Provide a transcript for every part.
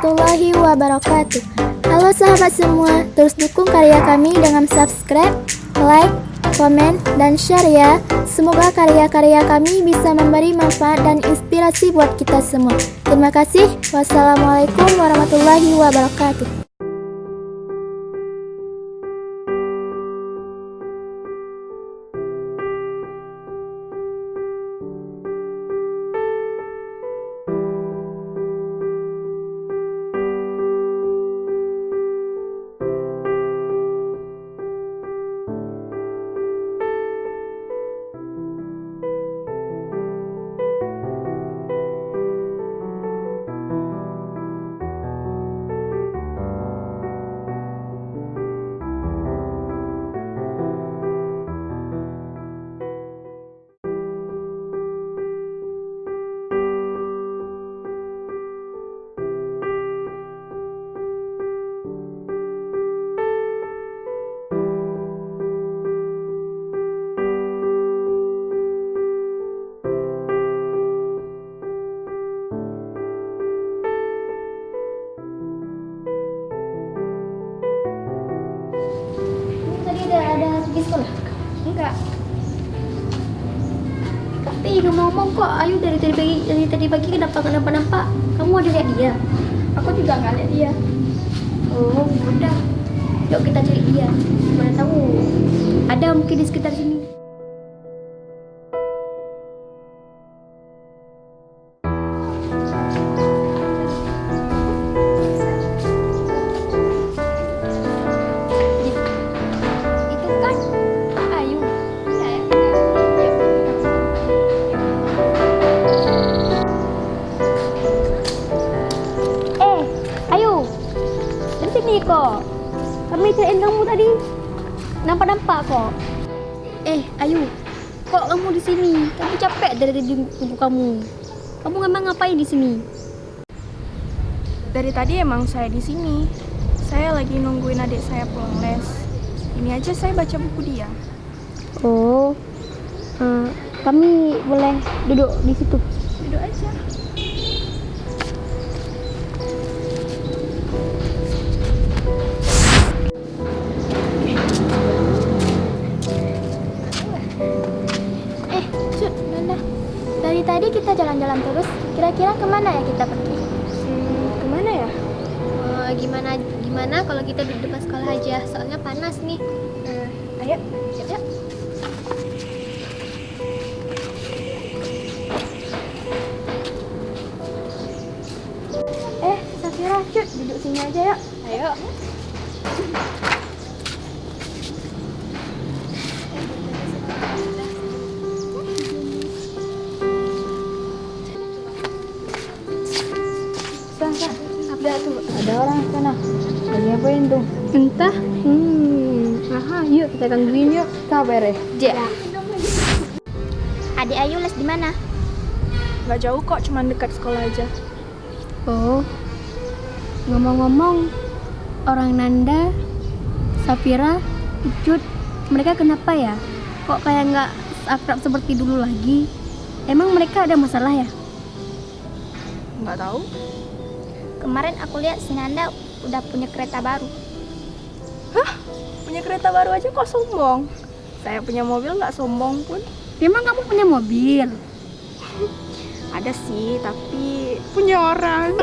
warahmatullahi wabarakatuh. Halo sahabat semua, terus dukung karya kami dengan subscribe, like, komen, dan share ya. Semoga karya-karya kami bisa memberi manfaat dan inspirasi buat kita semua. Terima kasih. Wassalamualaikum warahmatullahi wabarakatuh. Pergi sekolah? Enggak. Tapi ngomong kok Ayu dari tadi pagi kenapa nggak nampak? Kamu ada lihat dia? Aku juga nggak lihat dia. Oh, udah. Yuk kita cari dia. Mana tahu ada mungkin di sekitar sini. Kok kami cariin kamu tadi, nampak kok. Ayu, kok kamu di sini? Kami capek dari tadi tunggu kamu. Kamu emang ngapain di sini? Dari tadi emang saya di sini. Saya lagi nungguin adik saya pulang les. Ini aja saya baca buku dia. Oh, kami boleh duduk di situ? Duduk aja. Dari tadi kita jalan-jalan terus, kira-kira kemana ya kita pergi? Kemana ya? Gimana kalau kita duduk depan sekolah aja, soalnya panas nih. Ayo. Safira, Cut, duduk sini aja yuk. Ayo. Ada orang sana. Lagi ngapain tuh? Entah. Yuk kita gangguin yuk. Kabar ya? Ja. Adik Ayu les di mana? Gak jauh kok, cuma dekat sekolah aja. Oh. Ngomong-ngomong, orang Nanda, Safira, Ucut, mereka kenapa ya? Kok kayak nggak akrab seperti dulu lagi? Emang mereka ada masalah ya? Nggak tahu. Kemarin aku lihat si Nanda udah punya kereta baru. Hah? Punya kereta baru aja kok sombong? Saya punya mobil nggak sombong pun. Emang kamu punya mobil? Ada sih, tapi punya orang.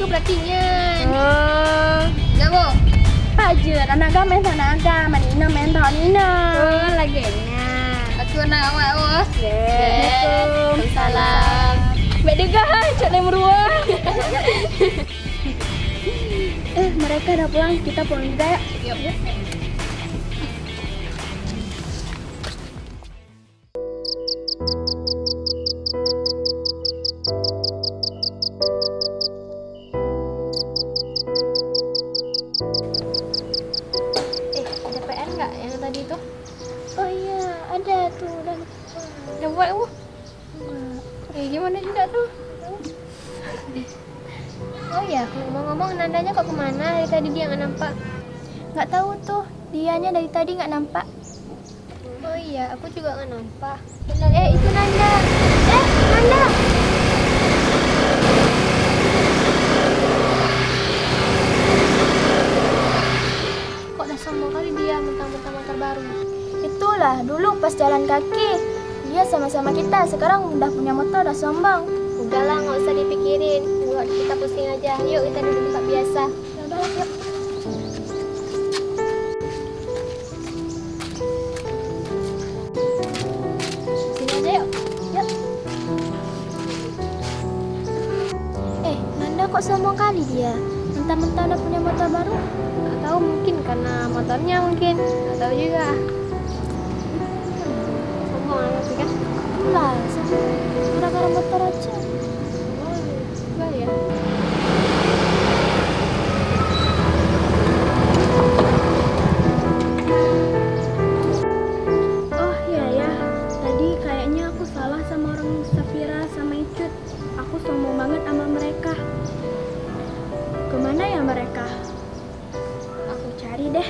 Berartinya Jago Ajar, anak main sana aga, manina main tahun Nina. lagi enak. Aku nak awak bos. Waalaikumsalam. Mbak Dega, cak lem ruang. Mereka udah pulang, kita pulang juga ya. Yuk. tuh? Oh iya, ada tuh dan Udah buat kamu? enggak. Gimana juga tuh? Oh iya, ngomong-ngomong Nandanya kok kemana? Dari tadi dia nggak nampak. Nggak tahu tuh, dianya dari tadi nggak nampak. Oh iya, aku juga nggak nampak. Itu Nanda. Nanda. Kok udah sombong kali dia mentang-mentang motor baru. Itulah, dulu pas jalan kaki dia sama-sama kita, sekarang udah punya motor, udah sombong. Udahlah, nggak usah dipikirin. Buat kita pusing aja. Yuk kita duduk tempat biasa. Ya udahlah, yuk. Sini aja yuk. Yuk. Nanda kok sombong kali dia? Mentang-mentang udah punya motor baru. Nggak tahu, mungkin karena motornya mungkin. Nggak tahu juga. Sombong amat kan? Lah, sombong. Gara-gara motor aja. Enggak ya? Oh iya ya, tadi kayaknya aku salah sama orang Safira sama Icut. Aku sombong banget sama mereka. Kemana ya mereka? Aku cari deh.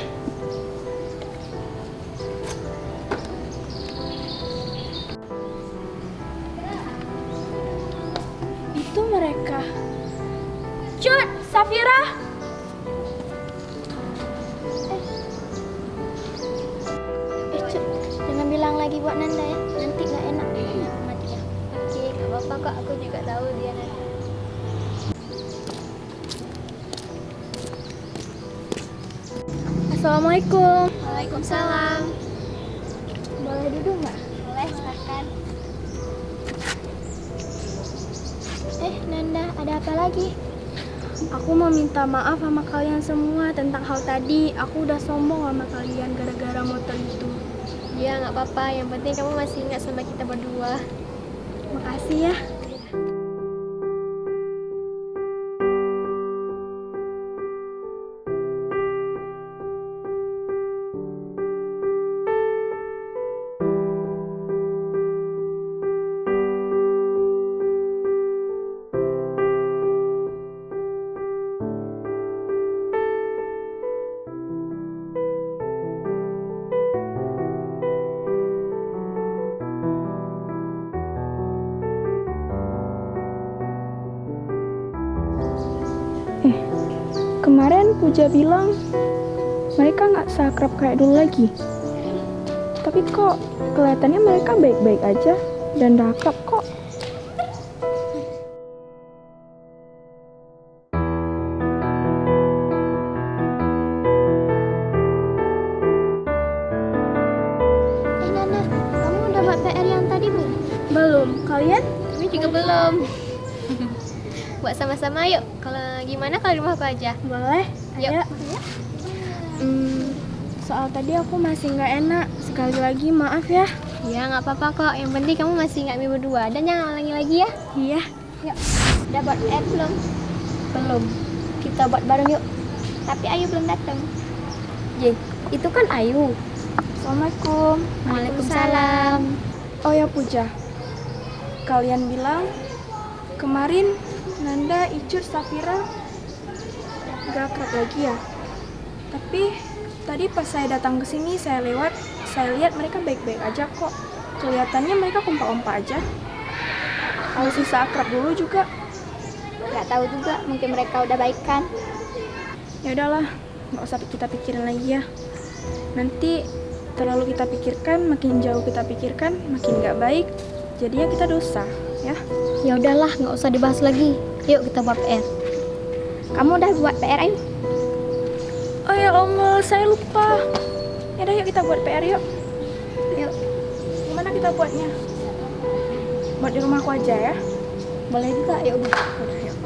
Itu mereka. Cut, Safira. Cut, jangan bilang lagi buat Nanda ya. Nanti nggak enak. Mati ya. Oke, nggak apa-apa kok. Aku juga tahu dia nanti. Assalamualaikum. Waalaikumsalam. Boleh duduk nggak? Boleh, silakan. Nanda, ada apa lagi? Aku mau minta maaf sama kalian semua tentang hal tadi. Aku udah sombong sama kalian gara-gara motor itu. Ya, nggak apa-apa. Yang penting kamu masih ingat sama kita berdua. Makasih ya. Kemarin Puja bilang mereka nggak seakrab kayak dulu lagi. Tapi kok kelihatannya mereka baik-baik aja dan udah akrab kok. Nanda, kamu udah buat PR yang tadi belum? Belum, kalian? Kami juga belum. Buat sama-sama yuk. Kalau gimana kalau di rumah aku aja? Boleh? Yuk. Ayo. Soal tadi aku masih nggak enak. Sekali lagi maaf ya. Ya, nggak apa-apa kok. Yang penting kamu masih ingat kami berdua. Dan jangan ulangi lagi ya. Iya. Yuk. Udah buat PR belum? Belum. Kita buat bareng yuk. Tapi Ayu belum datang. Itu kan Ayu. Assalamualaikum. Waalaikumsalam. Oh ya Puja, kalian bilang kemarin Nanda, Icut, Safira gak akrab lagi ya. Tapi tadi pas saya datang ke sini, saya lihat mereka baik-baik aja kok. Kelihatannya mereka kompak-kompak aja. Kalau sisa akrab dulu juga. Nggak tahu juga, mungkin mereka udah baikan. Ya udahlah, nggak usah kita pikirin lagi ya. Nanti terlalu kita pikirkan, makin jauh kita pikirkan, makin nggak baik. Jadinya kita dosa, ya. Ya udahlah, nggak usah dibahas lagi. Yuk kita buat PR. Kamu udah buat PR, Ayu? Oh ya Allah, saya lupa. Ya udah yuk kita buat PR yuk. Yuk. Gimana kita buatnya? Buat di rumahku aja ya. Boleh juga, yuk. Udah yuk.